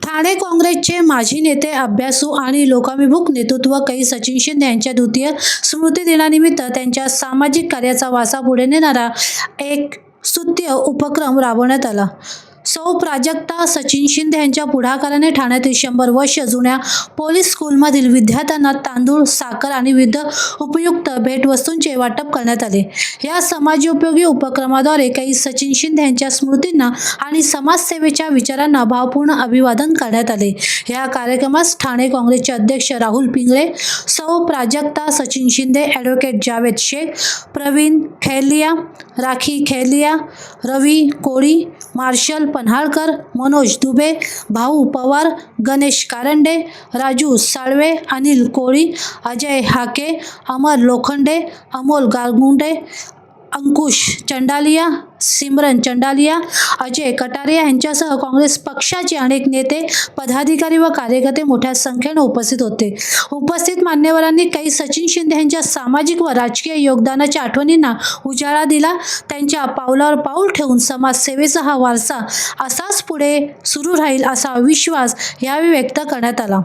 ठाणे काँग्रेसचे माजी नेते, अभ्यासू आणि लोकाभिमुख नेतृत्व कै सचिन शिंदे यांच्या द्वितीय स्मृतिदिनानिमित्त त्यांच्या सामाजिक कार्याचा वारसा पुढे नेणारा एक स्तुत्य उपक्रम राबवण्यात आला. सौ. प्राजक्ता सचिन शिंदे यांच्या पुढाकाराने ठाण्यातील 100 वर्ष जुन्या पोलीस स्कूलमधील विद्यार्थ्यांना तांदूळ, साखर आणि विविध उपयुक्त भेटवस्तूंचे वाटप करण्यात आले. या समाजोपयोगी उपक्रमाद्वारे कै सचिन शिंदे यांच्या स्मृतींना आणि समाजसेवेच्या विचारांना भावपूर्ण अभिवादन करण्यात आले. या कार्यक्रमास ठाणे काँग्रेसचे अध्यक्ष राहुल पिंगळे, सौ. प्राजक्ता सचिन शिंदे, ॲडव्होकेट जावेद शेख, प्रवीण खैरलिया, राखी खैरलिया, रवी कोळी, मार्शल पन्हाळकर, मनोज दुबे, भाऊ पवार, गणेश कारंडे, राजू साळवे, अनिल कोळी, अजय हाके, अमर लोखंडे, अमोल गारगुंडे, अंकुश चंडालिया, सिमरन चंडालिया, अजय कटारिया यांच्यासह काँग्रेस पक्षाचे अनेक नेते, पदाधिकारी व कार्यकर्ते मोठ्या संख्येने उपस्थित होते. उपस्थित मान्यवरांनी कै सचिन शिंदे यांच्या सामाजिक व राजकीय योगदानाच्या आठवणींना उजाळा दिला. त्यांच्या पावलावर पाऊल ठेवून समाजसेवेचा हा वारसा असाच पुढे सुरू राहील असा विश्वास यावेळी व्यक्त करण्यात आला.